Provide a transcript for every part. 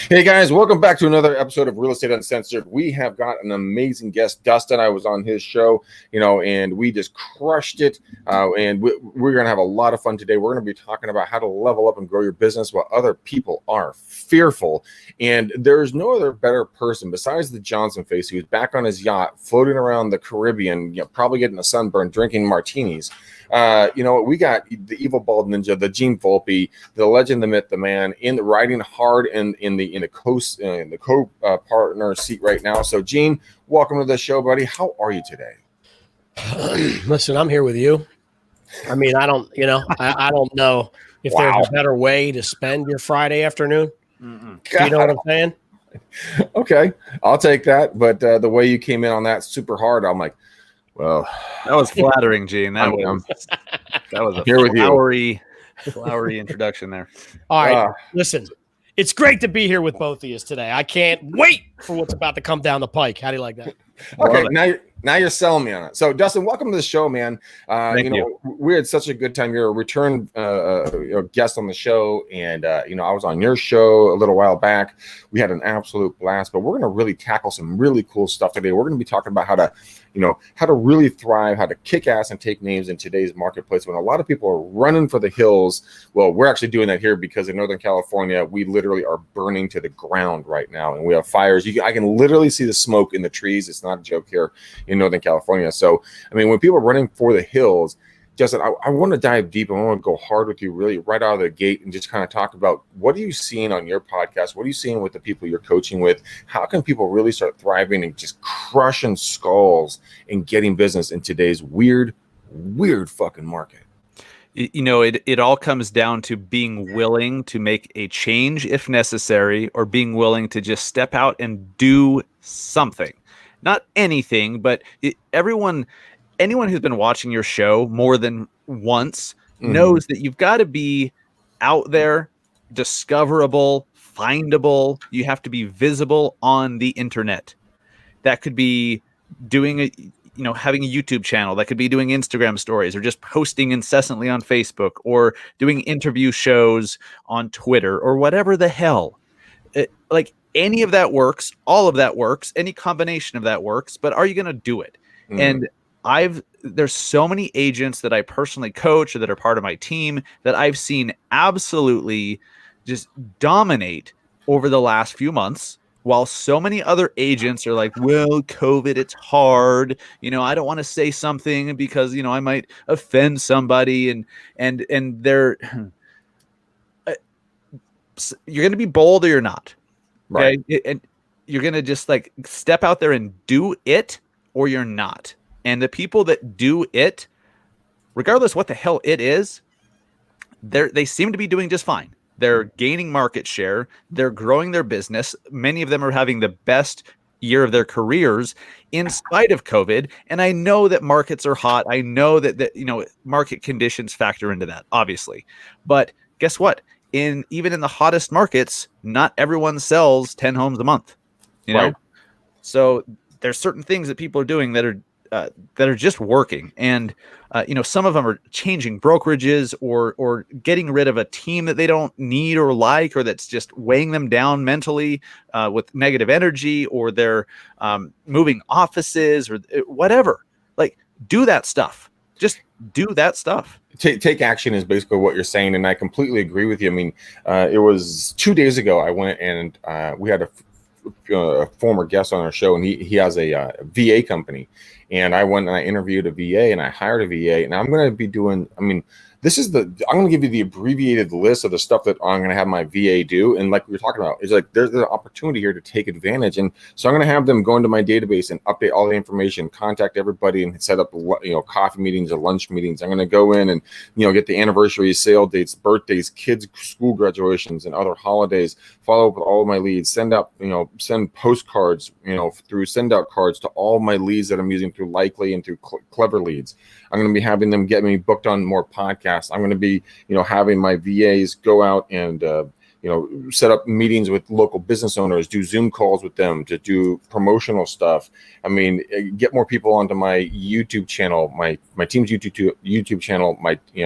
Hey guys, welcome back to another episode of Real Estate Uncensored. We have got an amazing guest, Dustin. I was on his show, and we just crushed it. And we're going to have a lot of fun today. We're going to be talking about how to level up and grow your business while other people are fearful. And there's no other better person besides the Johnson face who's back on his yacht, floating around the Caribbean, probably getting a sunburn, drinking martinis. We got the evil bald ninja, the Gene Volpe, the legend, the myth, the man, riding hard in the co-partner seat right now. So, Gene, welcome to the show, buddy. How are you today? Listen, I'm here with you. I mean, I don't know if there's a better way to spend your Friday afternoon. You know what I'm saying? Okay, I'll take that. But the way you came in on that super hard, I'm like, well, that was flattering, Gene. That was a flowery introduction there. All right, listen, it's great to be here with both of you today. I can't wait for what's about to come down the pike. How do you like that? Okay, now you're selling me on it. So, Dustin, welcome to the show, man. Thank you. We had such a good time. You're a return guest on the show, and I was on your show a little while back. We had an absolute blast, but we're going to really tackle some really cool stuff today. We're going to be talking about how to really thrive, how to kick ass and take names in today's marketplace when a lot of people are running for the hills. Well, we're actually doing that here because in Northern California, we literally are burning to the ground right now, and we have fires. I can literally see the smoke in the trees. It's not a joke here in Northern California. So, I mean, when people are running for the hills, Justin, I want to dive deep. I want to go hard with you really right out of the gate and just kind of talk about what are you seeing on your podcast? What are you seeing with the people you're coaching with? How can people really start thriving and just crushing skulls and getting business in today's weird fucking market? It all comes down to being willing to make a change if necessary, or being willing to just step out and do something. Not anything, but anyone who's been watching your show more than once knows that you've got to be out there, discoverable, findable. You have to be visible on the internet. That could be having a YouTube channel. That could be doing Instagram stories, or just posting incessantly on Facebook, or doing interview shows on Twitter, or whatever the hell. Any of that works. All of that works. Any combination of that works. But are you going to do it? And there's so many agents that I personally coach or that are part of my team that I've seen absolutely just dominate over the last few months, while so many other agents are like, well, COVID, it's hard. I don't want to say something because, I might offend somebody, and they're you're going to be bold or you're not. Okay. Right. And you're going to just step out there and do it, or you're not. And the people that do it, regardless what the hell it is, they seem to be doing just fine. They're gaining market share. They're growing their business. Many of them are having the best year of their careers in spite of COVID. And I know that markets are hot. I know that market conditions factor into that, obviously. But guess what? Even in the hottest markets, not everyone sells 10 homes a month. Right. So there's certain things that people are doing that are just working, and some of them are changing brokerages or getting rid of a team that they don't need or like, or that's just weighing them down mentally with negative energy, or they're moving offices or whatever. Do that stuff. Just do that stuff. Take action is basically what you're saying, and I completely agree with you. I mean, it was 2 days ago I went and we had a former guest on our show, and he has a VA company, and I went and I interviewed a VA and I hired a VA, and I'm going to be doing, I'm going to give you the abbreviated list of the stuff that I'm going to have my VA do. And like we were talking about, it's there's an opportunity here to take advantage. And so I'm going to have them go into my database and update all the information, contact everybody, and set up, coffee meetings or lunch meetings. I'm going to go in and, get the anniversaries, sale dates, birthdays, kids' school graduations, and other holidays, follow up with all of my leads, send postcards, through send out cards to all my leads that I'm using through Likely and through Clever Leads. I'm going to be having them get me booked on more podcasts. I'm going to be, having my VAs go out and set up meetings with local business owners, do Zoom calls with them to do promotional stuff. I mean, get more people onto my YouTube channel, my team's YouTube channel,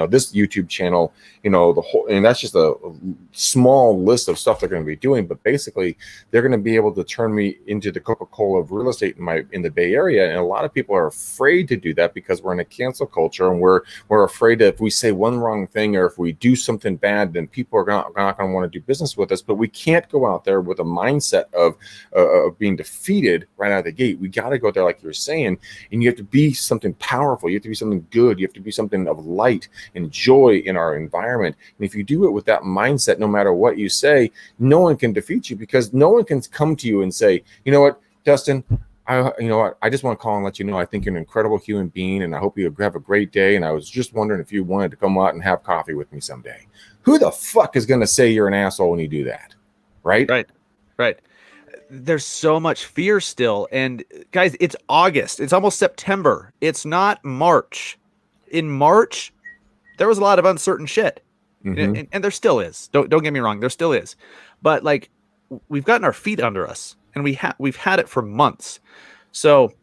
this YouTube channel, the whole, and that's just a small list of stuff they're going to be doing. But basically, they're going to be able to turn me into the Coca-Cola of real estate in the Bay Area. And a lot of people are afraid to do that because we're in a cancel culture, and we're afraid that if we say one wrong thing or if we do something bad, then people are not going to want to do business with us. But we can't go out there with a mindset of being defeated right out of the gate. We got to go there, like you're saying, and you have to be something powerful. You have to be something good. You have to be something of light and joy in our environment. And if you do it with that mindset, no matter what you say, no one can defeat you, because no one can come to you and say, you know what, Dustin, I just want to call and let you know I think you're an incredible human being, and I hope you have a great day. And I was just wondering if you wanted to come out and have coffee with me someday. Who the fuck is going to say you're an asshole when you do that? Right? Right. There's so much fear still. And guys, it's August. It's almost September. It's not March. In March, there was a lot of uncertain shit. Mm-hmm. And there still is. Don't get me wrong. There still is. But like, we've gotten our feet under us, and we've had it for months. So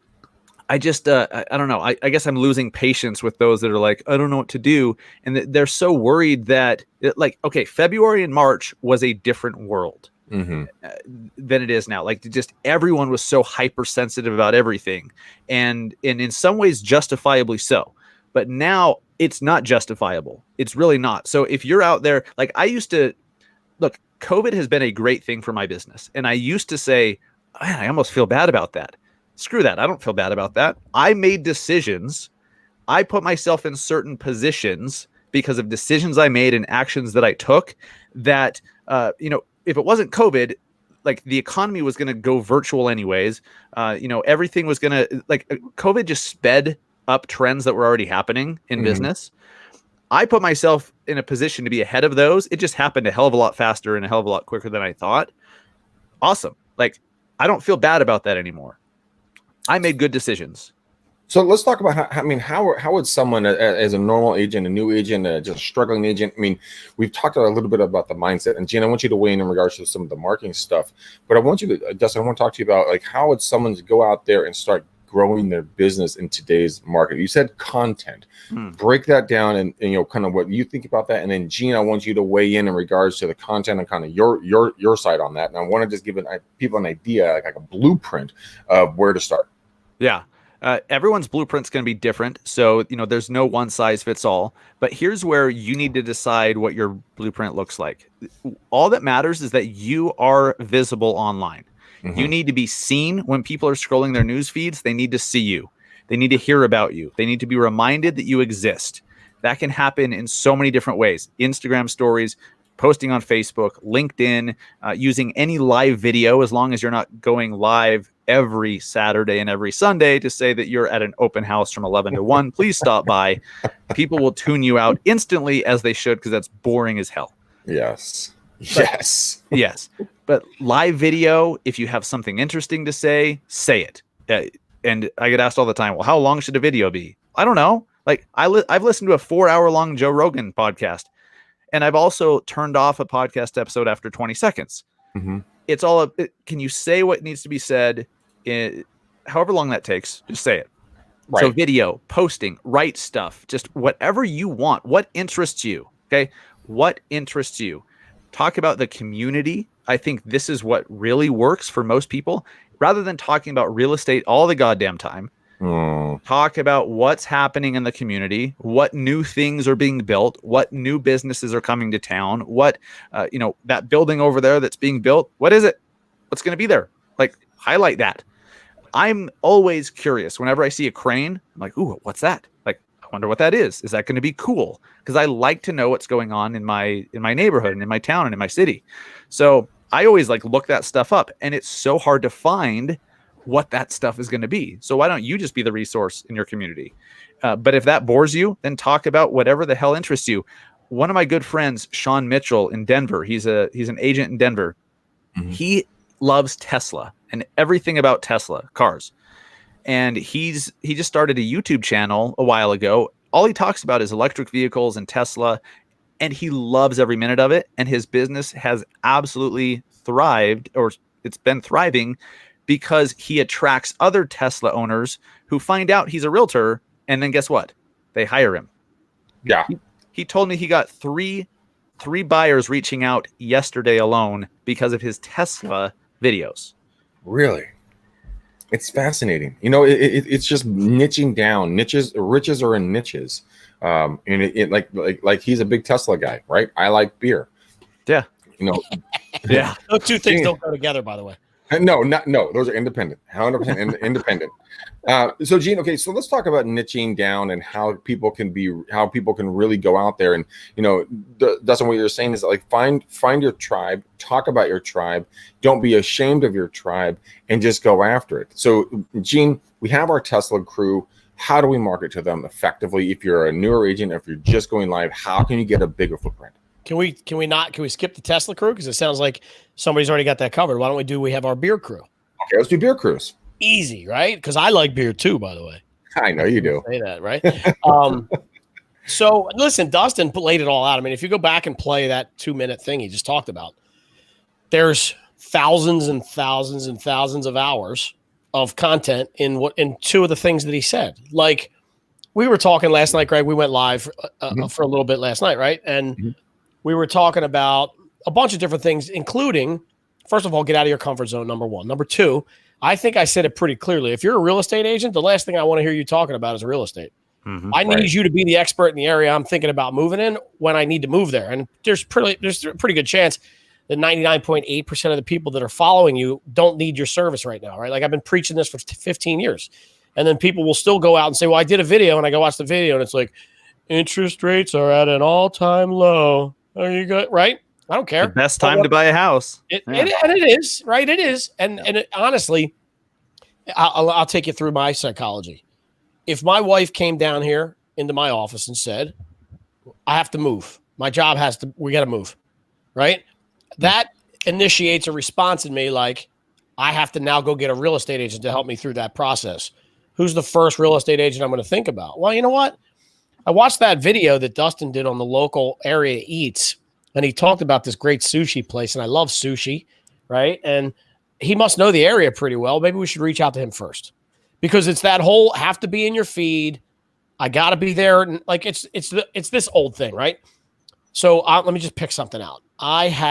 I just, I don't know. I guess I'm losing patience with those that are like, I don't know what to do. And they're so worried that okay, February and March was a different world than it is now. Like, just everyone was so hypersensitive about everything, and in some ways justifiably so. But now it's not justifiable. It's really not. So if you're out there, like I used to, look, COVID has been a great thing for my business. And I used to say, man, I almost feel bad about that. Screw that. I don't feel bad about that. I made decisions. I put myself in certain positions because of decisions I made and actions that I took that, if it wasn't COVID, like the economy was going to go virtual anyways. Everything was going to, like, COVID just sped up trends that were already happening in business. I put myself in a position to be ahead of those. It just happened a hell of a lot faster and a hell of a lot quicker than I thought. Awesome. Like, I don't feel bad about that anymore. I made good decisions. So let's talk about how would someone as a normal agent, a new agent, just a struggling agent? I mean, we've talked a little bit about the mindset, and Gene, I want you to weigh in regards to some of the marketing stuff, but I want you to, Dustin, I want to talk to you about, like, how would someone go out there and start growing their business in today's market? You said content. Break that down and kind of what you think about that. And then Gene, I want you to weigh in regards to the content and kind of your side on that. And I want to just give people an idea, like a blueprint of where to start. Yeah. Everyone's blueprint's going to be different. So, there's no one size fits all, but here's where you need to decide what your blueprint looks like. All that matters is that you are visible online. You need to be seen. When people are scrolling their news feeds, they need to see you. They need to hear about you. They need to be reminded that you exist. That can happen in so many different ways. Instagram stories, posting on Facebook, LinkedIn, using any live video, as long as you're not going live every Saturday and every Sunday to say that you're at an open house from 11 to 1. Please stop by. People will tune you out instantly, as they should, because that's boring as hell. Yes. Yes. But live video, if you have something interesting to say it. And I get asked all the time, well, how long should a video be? I don't know. Like, I've listened to a 4-hour-long Joe Rogan podcast, and I've also turned off a podcast episode after 20 seconds. It's all can you say what needs to be said in however long that takes? Just say it. Right. So video, posting, write stuff, just whatever you want. What interests you? Okay. What interests you? Talk about the community. I think this is what really works for most people. Rather than talking about real estate all the goddamn time, talk about what's happening in the community, what new things are being built, what new businesses are coming to town, what, that building over there that's being built, what is it? What's going to be there? Like, highlight that. I'm always curious. Whenever I see a crane, I'm like, ooh, what's that? Like, I wonder what that is. Is that going to be cool? Because I like to know what's going on in my neighborhood and in my town and in my city. So I always look that stuff up, and it's so hard to find what that stuff is going to be. So why don't you just be the resource in your community? But if that bores you, then talk about whatever the hell interests you. One of my good friends, Sean Mitchell in Denver, he's an agent in Denver. He loves Tesla and everything about Tesla cars. And he just started a YouTube channel a while ago. All he talks about is electric vehicles and Tesla. and he loves every minute of it. And his business has absolutely thrived, or it's been thriving, because he attracts other Tesla owners who find out he's a realtor. And then guess what? They hire him. Yeah. He told me he got three buyers reaching out yesterday alone because of his Tesla videos. Really? It's fascinating. It's just niching down. Riches are in niches. And like he's a big Tesla guy, right? I like beer. Yeah. Yeah. Those two things don't go together, by the way. No, those are independent. 100% independent. So Gene, okay, so let's talk about niching down and how people can really go out there. And Dustin, what you're saying is like find your tribe, talk about your tribe, don't be ashamed of your tribe, and just go after it. So Gene, we have our Tesla crew. How do we market to them effectively? If you're a newer agent, if you're just going live, how can you get a bigger footprint? Can we skip the Tesla crew? Because it sounds like somebody's already got that covered. Why don't we have our beer crew? Okay, let's do beer crews. Easy, right? Because I like beer too, by the way. I know you do. Say that, right? So listen, Dustin laid it all out. I mean, if you go back and play that 2-minute thing he just talked about, there's thousands and thousands and thousands of hours of content in two of the things that he said. Like we were talking last night, Greg. We went live for a little bit last night, right? And we were talking about a bunch of different things, including, first of all, get out of your comfort zone, number one. Number two, I think I said it pretty clearly. If you're a real estate agent, the last thing I want to hear you talking about is real estate. I need you to be the expert in the area I'm thinking about moving in when I need to move there. And there's a pretty good chance that 99.8% of the people that are following you don't need your service right now, right? Like I've been preaching this for 15 years. And then people will still go out and say, well, I did a video, and I go watch the video, and it's like, interest rates are at an all-time low. Are you good? Right? I don't care. The best time to buy a house. It is, right? It is. And honestly, I'll take you through my psychology. If my wife came down here into my office and said, I have to move. We got to move. Right? That initiates a response in me like, I have to now go get a real estate agent to help me through that process. Who's the first real estate agent I'm going to think about? Well, you know what? I watched that video that Dustin did on the local area eats, and he talked about this great sushi place, and I love sushi, right? And he must know the area pretty well. Maybe we should reach out to him first, because it's that whole have to be in your feed. I got to be there. And like it's this old thing, right? So let me just pick something out. Actually,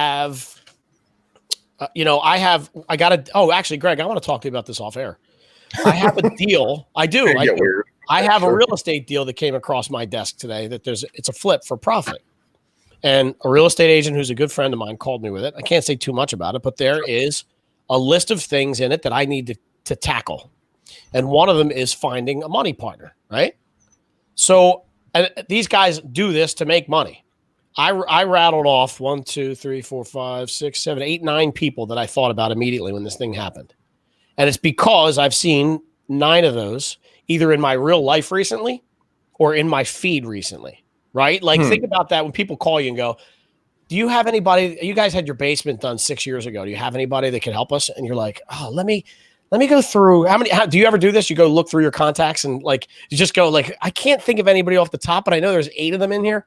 Greg, I want to talk to you about this off air. I have a deal. I do. I have a real estate deal that came across my desk today that it's a flip for profit. And a real estate agent who's a good friend of mine called me with it. I can't say too much about it, but there is a list of things in it that I need to tackle. And one of them is finding a money partner, right? So these guys do this to make money. I rattled off 1, 2, 3, 4, 5, 6, 7, 8, 9 people that I thought about immediately when this thing happened. And it's because I've seen 9 of those either in my real life recently or in my feed recently, right? Like think about that when people call you and go, do you have anybody, you guys had your basement done 6 years ago. Do you have anybody that can help us? And you're like, oh, let me go through do you ever do this? You go look through your contacts and like, you just go like, I can't think of anybody off the top, but I know there's 8 of them in here.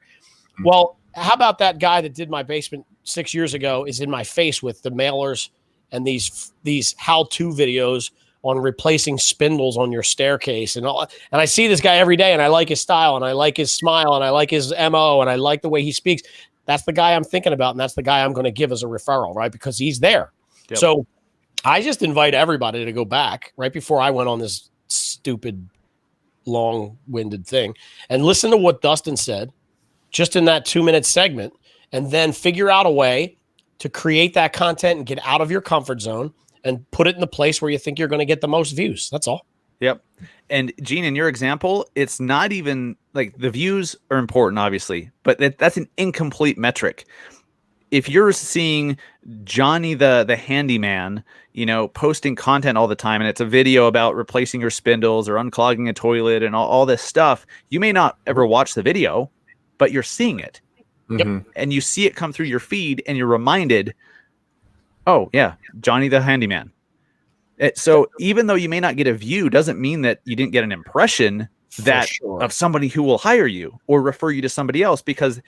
Well, how about that guy that did my basement 6 years ago is in my face with the mailers and these how-to videos on replacing spindles on your staircase and all. And I see this guy every day, and I like his style, and I like his smile, and I like his MO, and I like the way he speaks. That's the guy I'm thinking about, and that's the guy I'm going to give as a referral, right? Because he's there. Yep. So I just invite everybody to go back right before I went on this stupid, long-winded thing and listen to what Dustin said just in that 2-minute segment, and then figure out a way to create that content and get out of your comfort zone and put it in the place where you think you're going to get the most views. That's all. Yep. And Gene, in your example, it's not even like the views are important, obviously, but that's an incomplete metric. If you're seeing Johnny the handyman, posting content all the time, and it's a video about replacing your spindles or unclogging a toilet and all this stuff, you may not ever watch the video, but you're seeing it. Yep. And you see it come through your feed, and you're reminded, oh yeah, Johnny the handyman. So even though you may not get a view, doesn't mean that you didn't get an impression of somebody who will hire you or refer you to somebody else, because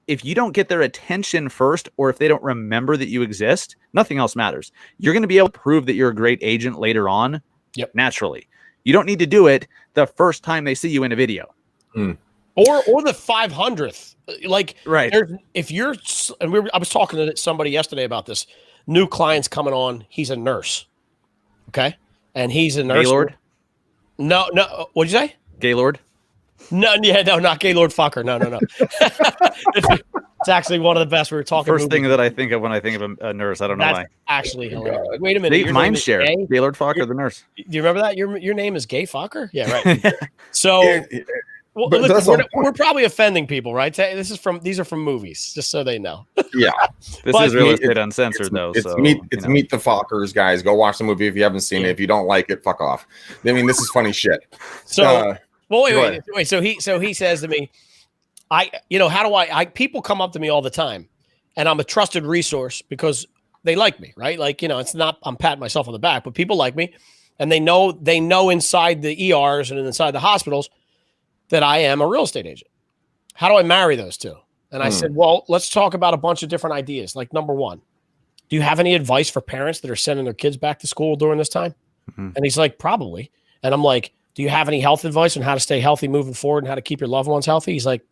if you don't get their attention first, or if they don't remember that you exist, nothing else matters. You're going to be able to prove that you're a great agent later on. Yep. Naturally. You don't need to do it the first time they see you in a video. Or the 500th. Like, right. If you're, and I was talking to somebody yesterday about this. New client's coming on. He's a nurse. Okay. And he's a nurse. Gaylord? No. What'd you say? Gaylord? No, not Gaylord Fucker. No. It's actually one of the best. We were talking. First thing that I think of when I think of a nurse. I don't know why. Actually hilarious. Wait a minute. Mindshare. Gaylord Fokker, the nurse. Do you remember that? Your name is Gay Fokker? Yeah, right. So well, listen, we're probably offending people, right? These are from movies, just so they know. Yeah. This is Real Estate Uncensored, though. It's Meet the Fockers, guys. Go watch the movie if you haven't seen it. If you don't like it, fuck off. I mean, this is funny shit. So wait. So he says to me, how do I people come up to me all the time, and I'm a trusted resource because they like me, right? Like, it's not, I'm patting myself on the back, but people like me, and they know inside the ERs and inside the hospitals that I am a real estate agent. How do I marry those two? And I said, well, let's talk about a bunch of different ideas. Like, number one, do you have any advice for parents that are sending their kids back to school during this time? And he's like, probably. And I'm like, do you have any health advice on how to stay healthy moving forward and how to keep your loved ones healthy? He's like,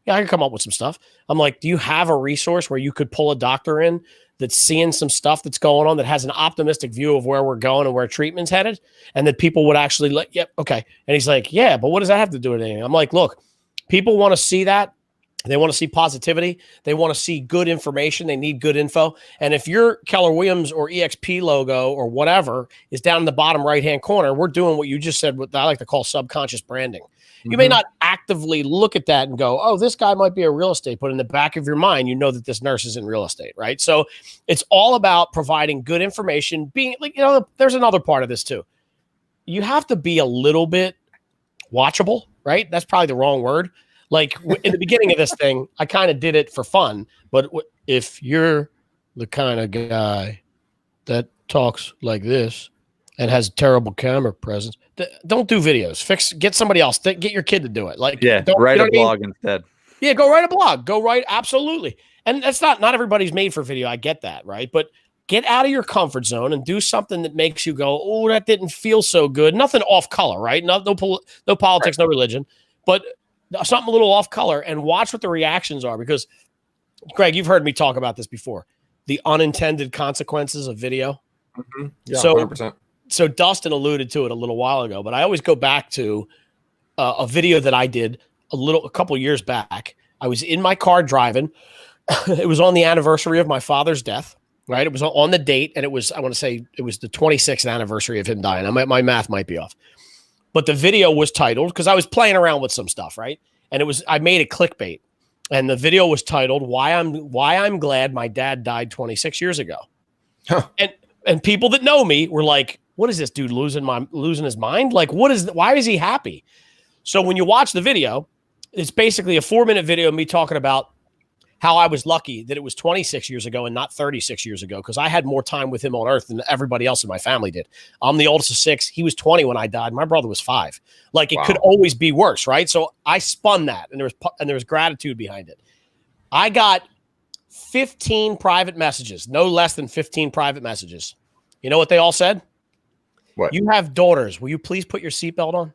yeah, I can come up with some stuff. I'm like, do you have a resource where you could pull a doctor in that's seeing some stuff that's going on, that has an optimistic view of where we're going and where treatment's headed, and that people would actually okay. And he's like, yeah, but what does that have to do with anything? I'm like, look, people want to see that. They want to see positivity. They want to see good information. They need good info. And if your Keller Williams or EXP logo or whatever is down in the bottom right-hand corner, we're doing what you just said, what I like to call subconscious branding. You may not actively look at that and go, oh, this guy might be a real estate, but in the back of your mind, you know that this nurse is in real estate, right? So it's all about providing good information, being like, there's another part of this too. You have to be a little bit watchable, right? That's probably the wrong word. Like in the beginning of this thing, I kind of did it for fun, but if you're the kind of guy that talks like this and has terrible camera presence, don't do videos. Get somebody else. Get your kid to do it. Like, write a blog instead. Yeah, go write a blog. Absolutely. And that's not everybody's made for video. I get that, right? But get out of your comfort zone and do something that makes you go, oh, that didn't feel so good. Nothing off color, right? No politics, no religion, but something a little off color, and watch what the reactions are. Because, Greg, you've heard me talk about this before. The unintended consequences of video. Mm-hmm. Yeah, 100%. So Dustin alluded to it a little while ago, but I always go back to a video that I did a couple years back. I was in my car driving. It was on the anniversary of my father's death, right? It was on the date, and I want to say it was the 26th anniversary of him dying. My math might be off. But the video was titled, because I was playing around with some stuff, right? And I made it clickbait. And the video was titled, Why I'm Glad My Dad Died 26 years ago. Huh. And people that know me were like, what is this dude losing his mind? Like, why is he happy? So when you watch the video, it's basically a 4-minute video of me talking about how I was lucky that it was 26 years ago and not 36 years ago, because I had more time with him on earth than everybody else in my family did. I'm the oldest of 6. He was 20 when I died. My brother was 5. Like, it could always be worse, right? So I spun that, and there was gratitude behind it. I got 15 private messages, no less than 15 private messages. You know what they all said? What? You have daughters. Will you please put your seatbelt on?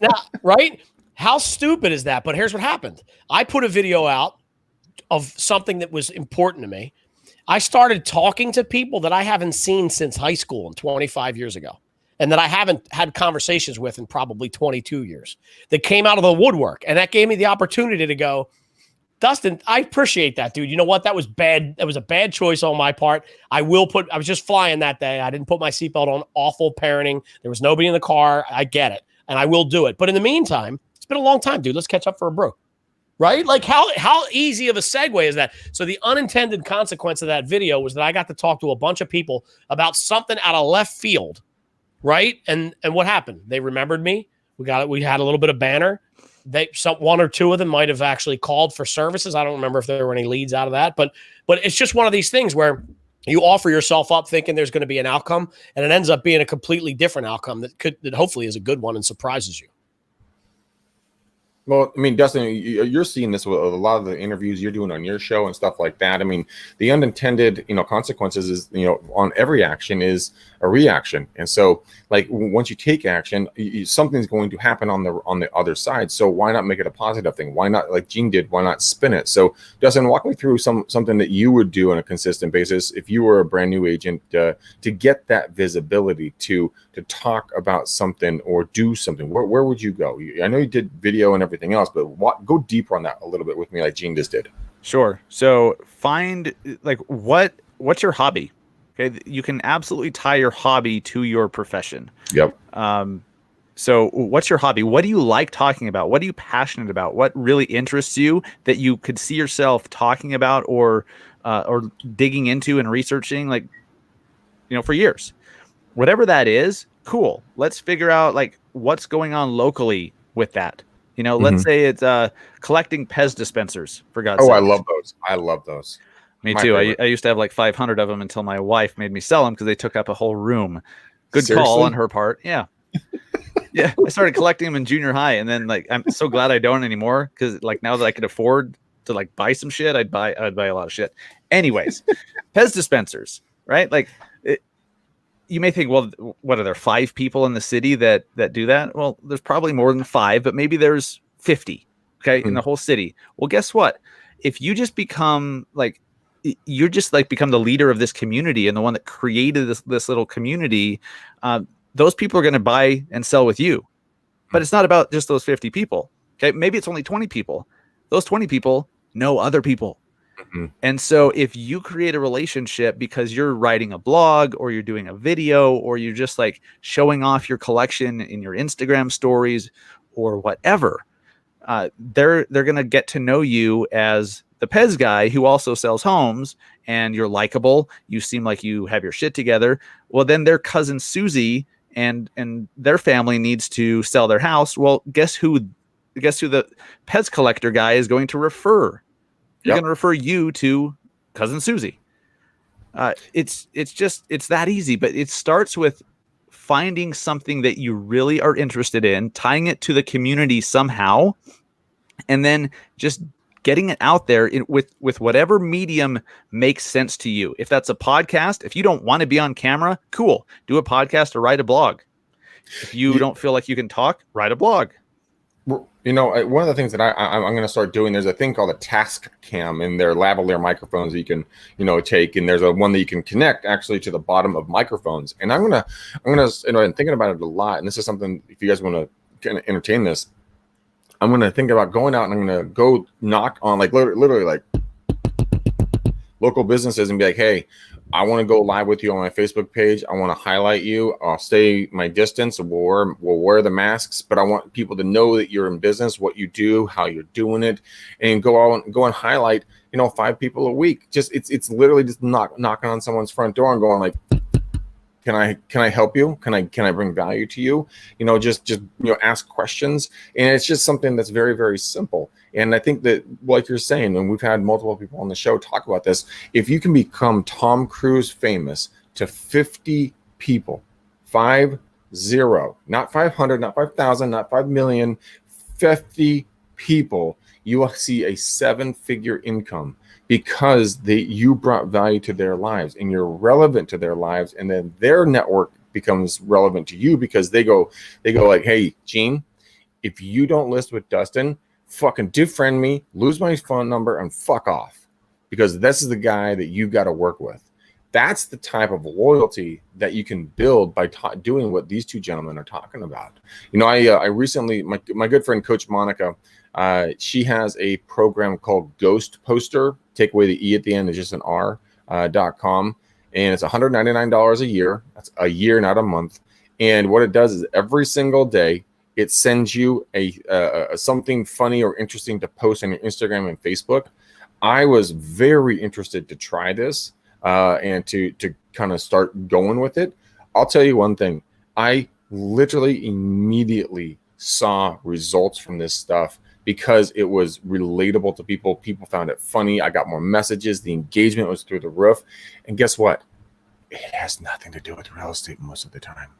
Now, right? How stupid is that? But here's what happened. I put a video out of something that was important to me. I started talking to people that I haven't seen since high school and 25 years ago, and that I haven't had conversations with in probably 22 years, that came out of the woodwork. And that gave me the opportunity to go, Dustin, I appreciate that, dude. You know what? That was bad. That was a bad choice on my part. I was just flying that day. I didn't put my seatbelt on. Awful parenting. There was nobody in the car. I get it. And I will do it. But in the meantime, it's been a long time, dude. Let's catch up for a brew. Right? Like, how easy of a segue is that? So the unintended consequence of that video was that I got to talk to a bunch of people about something out of left field. Right? And what happened? They remembered me. We had a little bit of banner. One or two of them might have actually called for services. I don't remember if there were any leads out of that, but it's just one of these things where you offer yourself up thinking there's going to be an outcome, and it ends up being a completely different outcome that hopefully is a good one and surprises you. Well, I mean, Dustin, you're seeing this with a lot of the interviews you're doing on your show and stuff like that. I mean, the unintended, consequences is, on every action is a reaction. And so, like, once you take action, something's going to happen on the other side. So why not make it a positive thing? Why not, like Gene did, why not spin it? So, Dustin, walk me through something that you would do on a consistent basis if you were a brand new agent to get that visibility to talk about something or do something. Where would you go? I know you did video and everything else, but go deeper on that a little bit with me, like Gene just did. Sure. So find, like, what's your hobby? Okay, you can absolutely tie your hobby to your profession. Yep. So what's your hobby? What do you like talking about? What are you passionate about? What really interests you that you could see yourself talking about or digging into and researching, like, for years? Whatever that is, cool. Let's figure out, like, what's going on locally with that. Let's say it's collecting Pez dispensers, for God's sake. Oh, I love those. Me too. I used to have like 500 of them until my wife made me sell them because they took up a whole room. Good Seriously? Call on her part. Yeah. Yeah. I started collecting them in junior high, and then, like, I'm so glad I don't anymore, because, like, now that I could afford to, like, buy some shit, I'd buy a lot of shit. Anyways, Pez dispensers, right? Like, you may think, well, what are there, 5 people in the city that do that? Well, there's probably more than 5, but maybe there's 50, okay, in the whole city. Well, guess what? If you just become become the leader of this community and the one that created this little community, those people are going to buy and sell with you. But it's not about just those 50 people. Okay, maybe it's only 20 people. Those 20 people know other people. Mm-hmm. And so if you create a relationship because you're writing a blog or you're doing a video or you're just, like, showing off your collection in your Instagram stories or whatever, they're going to get to know you as the Pez guy who also sells homes, and you're likable. You seem like you have your shit together. Well, then their cousin Susie and their family needs to sell their house. Well, guess who the Pez collector guy is going to refer? They're going to refer you to cousin Susie. It's that easy, but it starts with finding something that you really are interested in, tying it to the community somehow, and then just getting it out there with whatever medium makes sense to you. If that's a podcast, if you don't want to be on camera, cool. Do a podcast or write a blog. If you don't feel like you can talk, write a blog. One of the things that I'm going to start doing, there's a thing called a task cam in their lavalier microphones that you can, take, and there's one that you can connect actually to the bottom of microphones. And I'm thinking about it a lot. And this is something, if you guys want to kind of entertain this, I'm going to think about going out and I'm going to go knock on, like, literally like local businesses and be like, hey, I want to go live with you on my Facebook page. I want to highlight you. I'll stay my distance. We'll wear the masks, but I want people to know that you're in business, what you do, how you're doing it, and go and highlight, 5 people a week. Just it's literally just knocking on someone's front door and going like, can I help you? Can I bring value to you? Just ask questions. And it's just something that's very, very simple. And I think that, like you're saying, and we've had multiple people on the show talk about this, if you can become Tom Cruise famous to 50 people, 50, not 500, not 5,000, not 5 million, 50 people, you will see a 7-figure income because you brought value to their lives and you're relevant to their lives, and then their network becomes relevant to you because they go like, hey, Gene, if you don't list with Dustin, fucking defriend me, lose my phone number, and fuck off, because this is the guy that you got to work with. That's the type of loyalty that you can build by doing what these two gentlemen are talking about. I recently, my good friend Coach Monica, she has a program called Ghost Poster. Take away the E at the end, it's just an R.com. And it's $199 a year. That's a year, not a month. And what it does is every single day, it sends you a something funny or interesting to post on your Instagram and Facebook. I was very interested to try this and to kind of start going with it. I'll tell you one thing. I literally immediately saw results from this stuff because it was relatable to people. People found it funny. I got more messages. The engagement was through the roof. And guess what? It has nothing to do with real estate most of the time.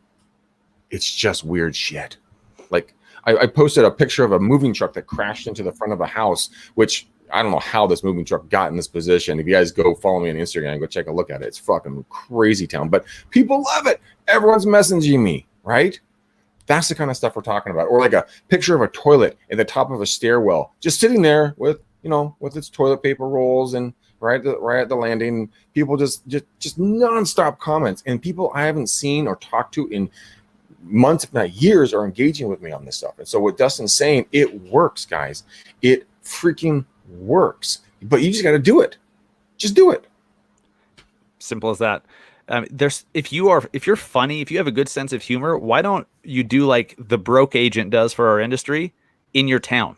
It's just weird shit. Like I posted a picture of a moving truck that crashed into the front of a house, which I don't know how this moving truck got in this position. If you guys go follow me on Instagram, go check a look at it. It's fucking crazy town, but people love it. Everyone's messaging me, right? That's the kind of stuff we're talking about. Or like a picture of a toilet at the top of a stairwell, just sitting there with, with its toilet paper rolls and right at the landing. People just nonstop comments, and people I haven't seen or talked to in months, if not years, are engaging with me on this stuff. And so what Dustin's saying, it works, guys. It freaking works, but you just got to do it. Just do it. Simple as that. If you're funny, if you have a good sense of humor, why don't you do like the broke agent does for our industry in your town?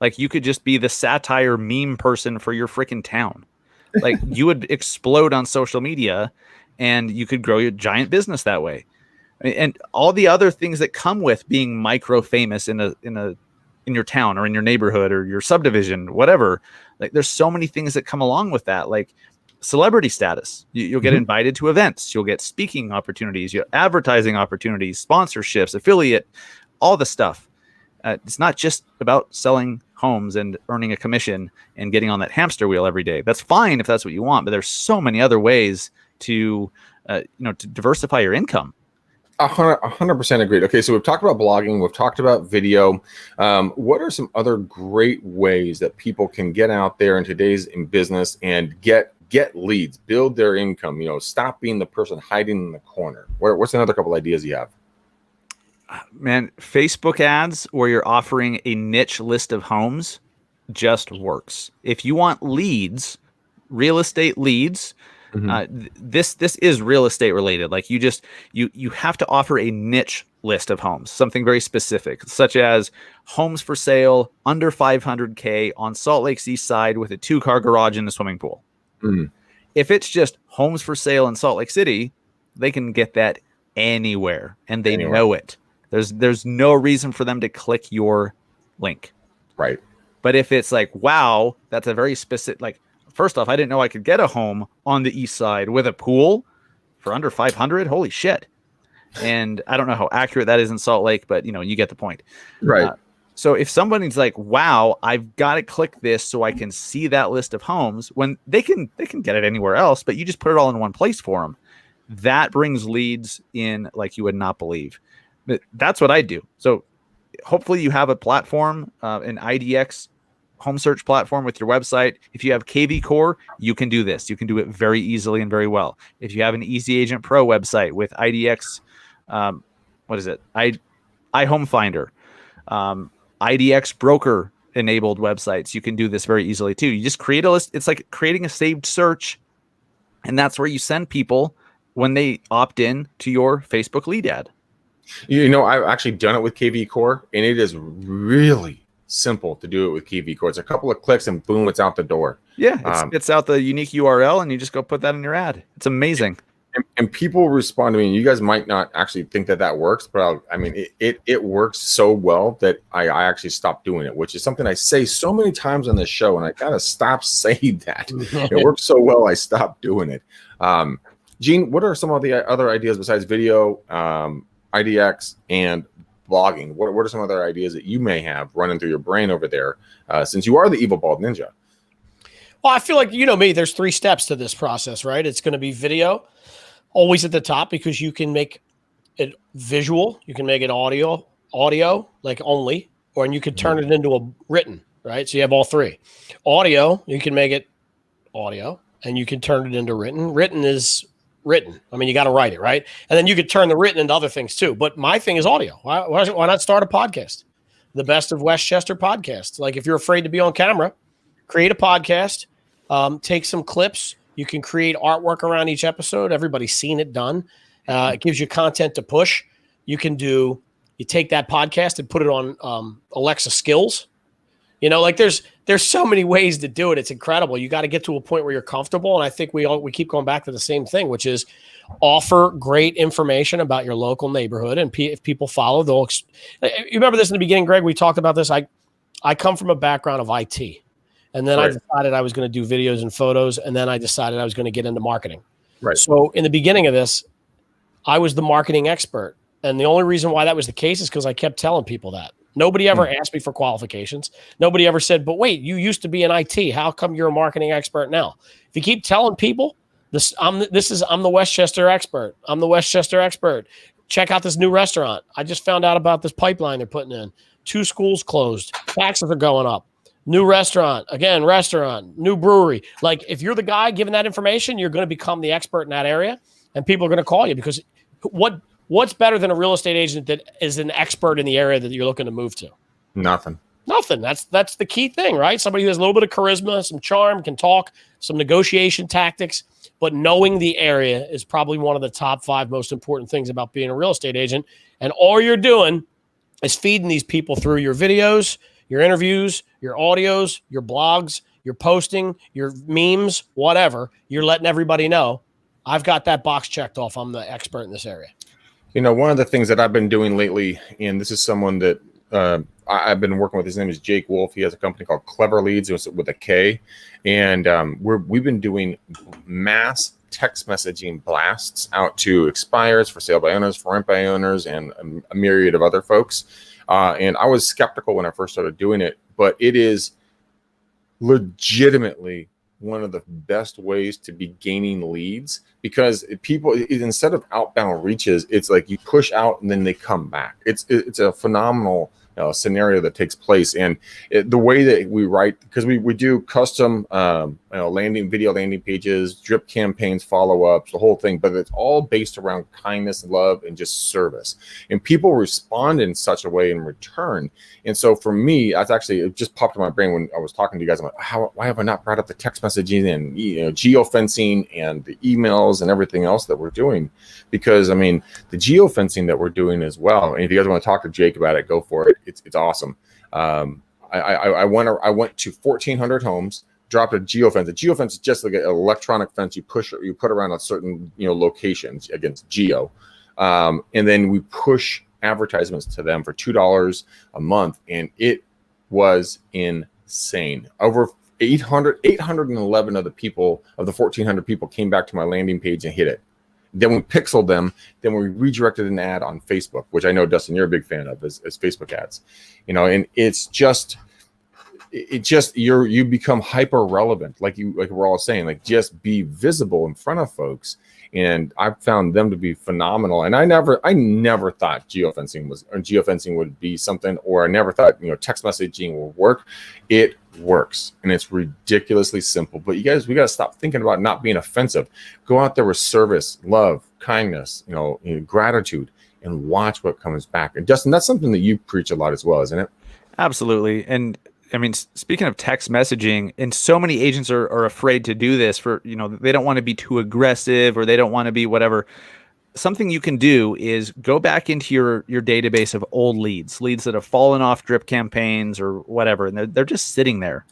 Like you could just be the satire meme person for your freaking town. Like you would explode on social media, and you could grow your giant business that way. And all the other things that come with being micro famous in your town or in your neighborhood or your subdivision, whatever. Like there's so many things that come along with that, like celebrity status. You'll get invited to events. You'll get speaking opportunities, you advertising opportunities, sponsorships, affiliate, all the stuff. It's not just about selling homes and earning a commission and getting on that hamster wheel every day. That's fine if that's what you want, but there's so many other ways to diversify your income. 100% agreed. Okay, so we've talked about blogging, we've talked about video. What are some other great ways that people can get out there in today's business and get leads, build their income? Stop being the person hiding in the corner. What's another couple ideas you have? Man, Facebook ads where you're offering a niche list of homes just works. If you want leads, real estate leads. This is real estate related. Like you have to offer a niche list of homes, something very specific, such as homes for sale under 500K on Salt Lake's east side with a 2-car garage and a swimming pool. If it's just homes for sale in Salt Lake City, they can get that anywhere, and they know it. There's no reason for them to click your link. Right. But if it's like, wow, that's a very specific, like, first off, I didn't know I could get a home on the east side with a pool for under 500. Holy shit. And I don't know how accurate that is in Salt Lake, but you get the point. Right. So if somebody's like, wow, I've got to click this so I can see that list of homes, when they can get it anywhere else, but you just put it all in one place for them. That brings leads in like you would not believe. That's what I do. So hopefully you have a platform, an IDX home search platform with your website. If you have KV Core, you can do this. You can do it very easily and very well. If you have an Easy Agent Pro website with IDX, iHome Finder, IDX broker enabled websites, you can do this very easily too. You just create a list. It's like creating a saved search, and that's where you send people when they opt in to your Facebook lead ad. I've actually done it with KV Core, and it is really simple to do it with KV Core. It's a couple of clicks and boom, it's out the door. Yeah, it's out the unique URL, and you just go put that in your ad. It's amazing. And people respond to me, and you guys might not actually think that works, but it works so well that I actually stopped doing it, which is something I say so many times on this show, and I gotta stop saying that. It works so well, I stopped doing it. Gene, what are some of the other ideas besides video, IDX, and blogging? What are some other ideas that you may have running through your brain over there, since you are the evil bald ninja? Well, I feel like, me, there's 3 steps to this process, right? It's going to be video, always at the top, because you can make it visual. You can make it audio, like only, and you can turn it into a written, right? So you have all 3. Audio, you can make it audio, and you can turn it into written. Written is written. You got to write it, right? And then you could turn the written into other things too. But my thing is audio. Why not start a podcast? The Best of Westchester podcast. Like if you're afraid to be on camera, create a podcast, take some clips. You can create artwork around each episode. Everybody's seen it done. It gives you content to push. You take that podcast and put it on Alexa Skills. There's so many ways to do it. It's incredible. You got to get to a point where you're comfortable. And I think we keep going back to the same thing, which is offer great information about your local neighborhood. And if people follow, you remember this in the beginning, Greg, we talked about this. I come from a background of IT. And then I decided I was going to do videos and photos. And then I decided I was going to get into marketing. Right. So in the beginning of this, I was the marketing expert And the only reason why that was the case is because I kept telling people that. Nobody ever asked me for qualifications. Nobody ever said, but wait, you used to be an IT. How come you're a marketing expert now? If you keep telling people I'm the Westchester expert. I'm the Westchester expert. Check out this new restaurant. I just found out about this pipeline they're putting in. 2 schools closed. Taxes are going up. New restaurant, new brewery. Like, if you're the guy giving that information, you're going to become the expert in that area, and people are going to call you, because what's better than a real estate agent that is an expert in the area that you're looking to move to? Nothing. That's the key thing, right? Somebody who has a little bit of charisma, some charm, can talk, some negotiation tactics, but knowing the area is probably one of the top 5 most important things about being a real estate agent. And all you're doing is feeding these people through your videos, your interviews, your audios, your blogs, your posting, your memes, whatever. You're letting everybody know, I've got that box checked off. I'm the expert in this area. One of the things that I've been doing lately, and this is someone that I've been working with, his name is Jake Wolf. He has a company called Clever Leads with a K. And we've been doing mass text messaging blasts out to expires, for sale by owners, for rent by owners, and a myriad of other folks. And I was skeptical when I first started doing it, but it is legitimately one of the best ways to be gaining leads, because people, instead of outbound reaches, it's like you push out and then they come back. It's a phenomenal scenario that takes place. And the way that we write, because we do custom video landing pages, drip campaigns, follow-ups, the whole thing, but it's all based around kindness, love, and just service. And people respond in such a way in return. And so for me, it just popped in my brain when I was talking to you guys. I'm like, why have I not brought up the text messaging and geofencing and the emails and everything else that we're doing? Because, I mean, the geofencing that we're doing as well, and if you guys want to talk to Jake about it, go for it. It's awesome. I went to 1,400 homes, dropped a geofence. A geofence is just like an electronic fence you put around a certain locations against geo, and then we push advertisements to them for $2 a month, and it was insane. Over 811 of the 1,400 people came back to my landing page and hit it. Then we pixeled them. Then we redirected an ad on Facebook, which I know, Dustin, you're a big fan of, as Facebook ads. And it's just, you become hyper relevant, like we're all saying, like, just be visible in front of folks. And I found them to be phenomenal. And I never thought geofencing would be something, or I never thought text messaging will work. It works, and it's ridiculously simple. But you guys, we got to stop thinking about not being offensive. Go out there with service, love, kindness, gratitude, and watch what comes back. And Dustin, that's something that you preach a lot as well, isn't it? Absolutely. And I mean, speaking of text messaging, and so many agents are afraid to do this for, they don't want to be too aggressive, or they don't want to be whatever. Something you can do is go back into your database of old leads that have fallen off drip campaigns or whatever, and they're just sitting there.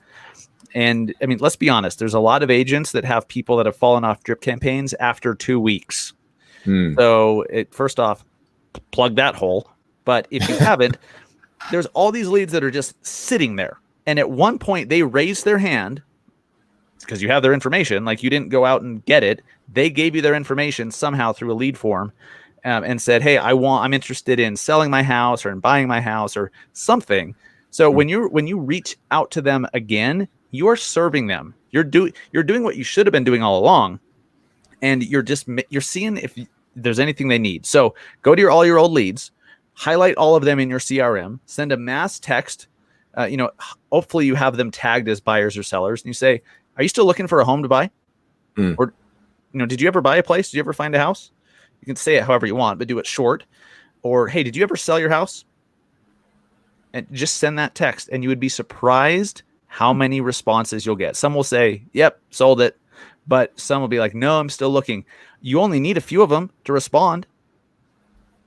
And I mean, let's be honest, there's a lot of agents that have people that have fallen off drip campaigns after 2 weeks. So first off, plug that hole. But if you haven't, there's all these leads that are just sitting there. And at one point they raised their hand, because you have their information, like you didn't go out and get it. They gave you their information somehow through a lead form, and said, hey, I'm interested in selling my house or in buying my house or something. So when you reach out to them again, you're serving them. You're doing what you should have been doing all along. And you're seeing if there's anything they need. So go to all your old leads, highlight all of them in your CRM, send a mass text. Hopefully you have them tagged as buyers or sellers, and you say, are you still looking for a home to buy? Or, did you ever buy a place? Did you ever find a house? You can say it however you want, but do it short. Or, hey, did you ever sell your house? And just send that text, and you would be surprised how many responses you'll get. Some will say, yep, sold it. But some will be like, no, I'm still looking. You only need a few of them to respond.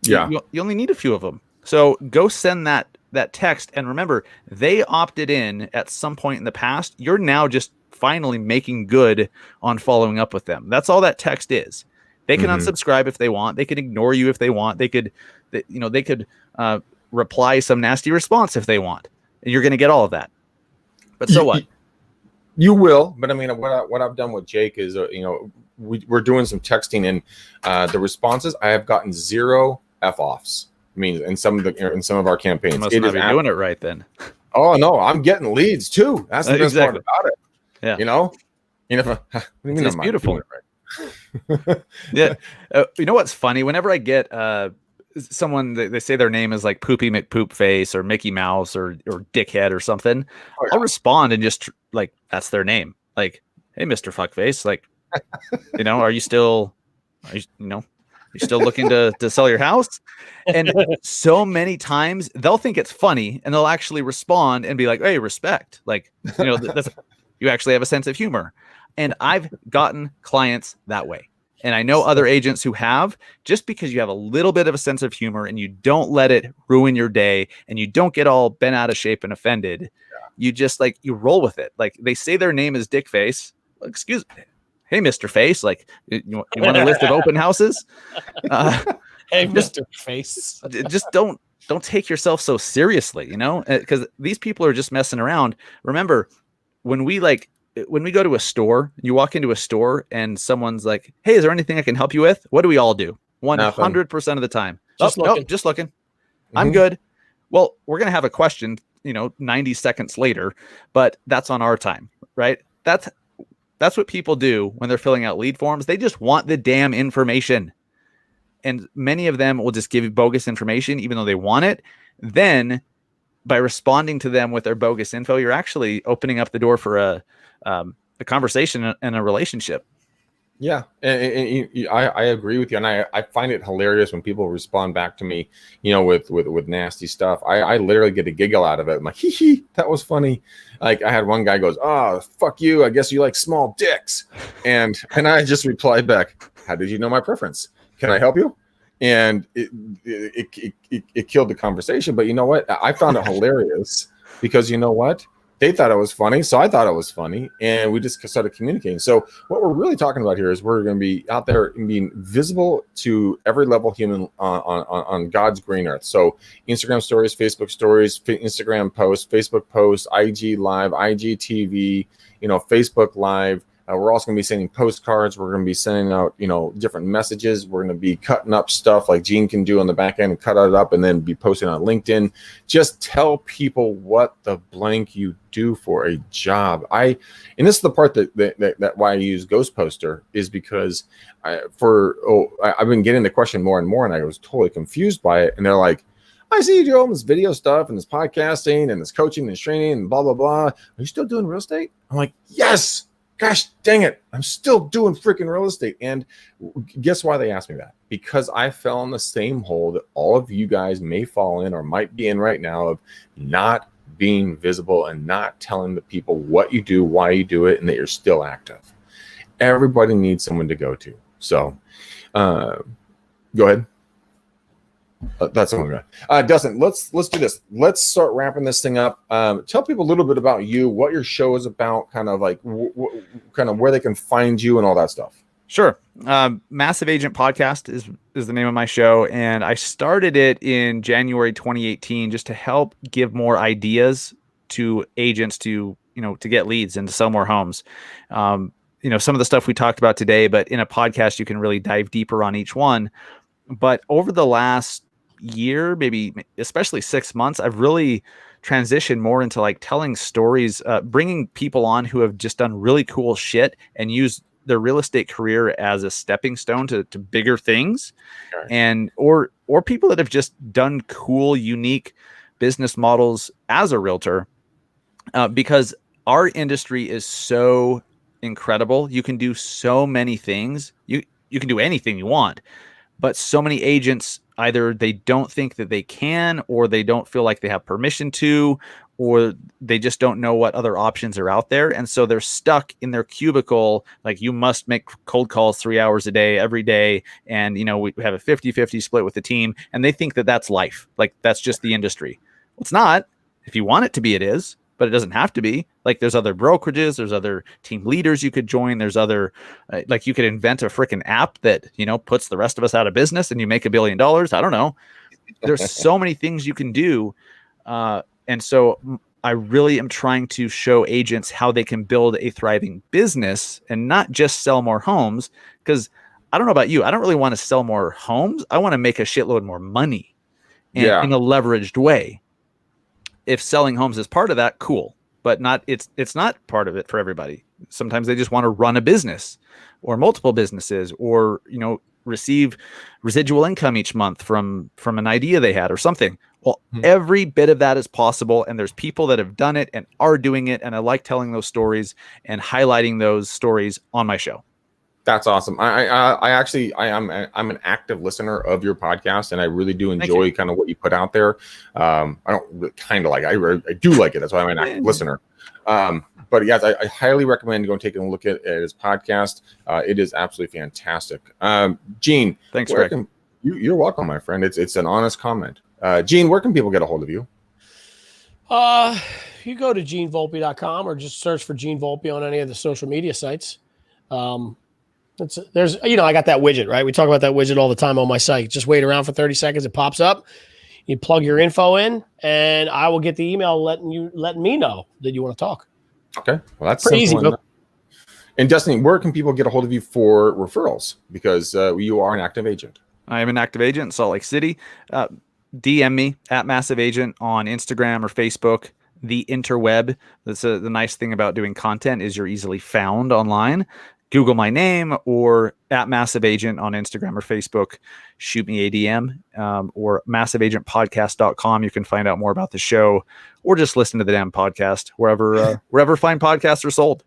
Yeah. You only need a few of them. So go send that text. And remember, they opted in at some point in the past. You're now just finally making good on following up with them. That's all that text is. They can unsubscribe if they want. They can ignore you if they want. They could reply some nasty response if they want. And you're going to get all of that. But so what? You will. But I mean, what I've done with Jake is, we're doing some texting, and the responses, I have gotten 0 F-offs. I mean, in some of our campaigns, you must not be doing it right then. Oh no, I'm getting leads too. That's the best part about it. Yeah, you know, what do you mean? It's beautiful. Right? Yeah, you know what's funny? Whenever I get someone, they say their name is like Poopy McPoopface or Mickey Mouse or Dickhead or something, I'll respond and just like, that's their name. Like, hey, Mr. Fuckface, like, are you still looking to sell your house? And so many times they'll think it's funny and they'll actually respond and be like, hey, respect. Like, you actually have a sense of humor. And I've gotten clients that way. And I know other agents who have, just because you have a little bit of a sense of humor and you don't let it ruin your day and you don't get all bent out of shape and offended. You just like, you roll with it. Like they say their name is Dickface. Well, excuse me. Hey, Mr. Face, like you want a list of open houses? Hey, Mr. Face. Just don't take yourself so seriously, because these people are just messing around. Remember, when we go to a store, you walk into a store and someone's like, hey, is there anything I can help you with? What do we all do? 100% of the time. Just looking. Mm-hmm. I'm good. Well, we're going to have a question, 90 seconds later, but that's on our time, right? That's what people do when they're filling out lead forms. They just want the damn information. And many of them will just give you bogus information, even though they want it. Then by responding to them with their bogus info, you're actually opening up the door for a conversation and a relationship. Yeah, and I agree with you, and I find it hilarious when people respond back to me, with nasty stuff. I literally get a giggle out of it. I'm like, hee, that was funny. Like I had one guy goes, oh, fuck you. I guess you like small dicks, and I just replied back, how did you know my preference? Can I help you? And it killed the conversation. But you know what? I found it hilarious because you know what? They thought it was funny, so I thought it was funny, and we just started communicating. So what we're really talking about here is we're going to be out there and being visible to every level human on God's green earth. So Instagram stories, Facebook stories, Instagram posts, Facebook posts, IG Live, IGTV, Facebook Live. We're also going to be sending postcards. We're going to be sending out, different messages. We're going to be cutting up stuff like Gene can do on the back end and cut it up and then be posting on LinkedIn. Just tell people what the blank you do for a job. And this is the part that why I use Ghost Poster is because I've been getting the question more and more, and I was totally confused by it. And they're like, I see you do all this video stuff and this podcasting and this coaching and this training and blah, blah, blah. Are you still doing real estate? I'm like, yes. Gosh dang it, I'm still doing freaking real estate. And guess why they asked me that? Because I fell in the same hole that all of you guys may fall in or might be in right now of not being visible and not telling the people what you do, why you do it, and that you're still active. Everybody needs someone to go to. So go ahead. That's what I'm going. Dustin, let's do this. Let's start wrapping this thing up. Tell people a little bit about you, what your show is about, kind of like kind of where they can find you and all that stuff. Sure. Massive Agent Podcast is the name of my show, and I started it in January 2018 just to help give more ideas to agents to get leads and to sell more homes. Some of the stuff we talked about today, but in a podcast you can really dive deeper on each one. But over the last year, maybe especially 6 months, I've really transitioned more into like telling stories, bringing people on who have just done really cool shit and use their real estate career as a stepping stone to bigger things. Sure. And or people that have just done cool, unique business models as a realtor, because our industry is so incredible. You can do so many things. You can do anything you want. But so many agents, either they don't think that they can, or they don't feel like they have permission to, or they just don't know what other options are out there. And so they're stuck in their cubicle. Like, you must make cold calls 3 hours a day, every day. And, we have a 50-50 split with the team. And they think that that's life. Like, that's just the industry. Well, it's not. If you want it to be, it is. But it doesn't have to be. Like, there's other brokerages, there's other team leaders you could join, there's other, like, you could invent a freaking app that, puts the rest of us out of business and you make $1 billion. I don't know. There's so many things you can do. And so I really am trying to show agents how they can build a thriving business and not just sell more homes, because I don't know about you. I don't really want to sell more homes. I want to make a shitload more money in a leveraged way. If selling homes is part of that, cool. But it's not part of it for everybody. Sometimes they just want to run a business or multiple businesses, or, receive residual income each month from an idea they had or something. Well, every bit of that is possible. And there's people that have done it and are doing it. And I like telling those stories and highlighting those stories on my show. That's awesome. I'm an active listener of your podcast, and I really do enjoy kind of what you put out there. I don't really kind of like it. I do like it. That's why I'm an active listener. But yes, I highly recommend going taking a look at his podcast. It is absolutely fantastic. Gene, thanks, Greg. You're welcome, my friend. It's an honest comment. Gene, where can people get a hold of you? You go to genevolpe.com or just search for Gene Volpe on any of the social media sites. There's I got that widget, right? We talk about that widget all the time on my site. Just wait around for 30 seconds. It pops up. You plug your info in, and I will get the email letting me know that you want to talk. Okay. Well, that's pretty easy. And Dustin, where can people get a hold of you for referrals? Because you are an active agent. I am an active agent in Salt Lake City. DM me at Massive Agent on Instagram or Facebook. The interweb. That's the nice thing about doing content is you're easily found online. Google my name or at Massive Agent on Instagram or Facebook. Shoot me a DM or massiveagentpodcast.com. You can find out more about the show or just listen to the damn podcast wherever fine podcasts are sold.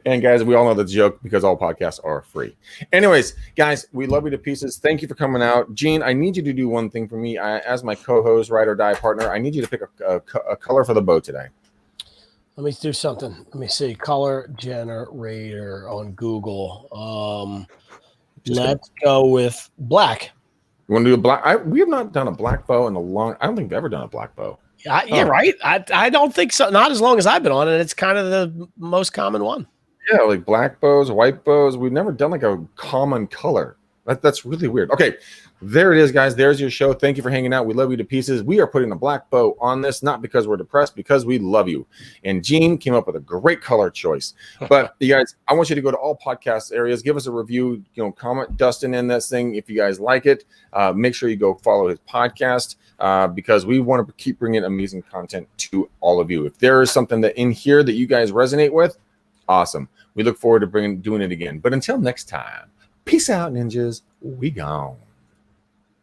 And guys, we all know the joke because all podcasts are free. Anyways, guys, we love you to pieces. Thank you for coming out. Gene, I need you to do one thing for me. As my co-host, ride or die partner, I need you to pick a color for the bow today. Let me do something. Let me see. Color generator on Google. Let's go with black. You want to do a black? We have not done a black bow in a long. I don't think we've ever done a black bow. Yeah, right. I don't think so. Not as long as I've been on it. It's kind of the most common one. Yeah, like black bows, white bows. We've never done like a common color. That's really weird. Okay, there it is, guys. There's your show. Thank you for hanging out. We love you to pieces. We are putting a black bow on this, not because we're depressed, because we love you. And Gene came up with a great color choice. But you guys, I want you to go to all podcast areas. Give us a review. Comment Dustin in this thing if you guys like it. Make sure you go follow his podcast because we want to keep bringing amazing content to all of you. If there is something that in here that you guys resonate with, awesome. We look forward to doing it again. But until next time. Peace out, ninjas. We gone.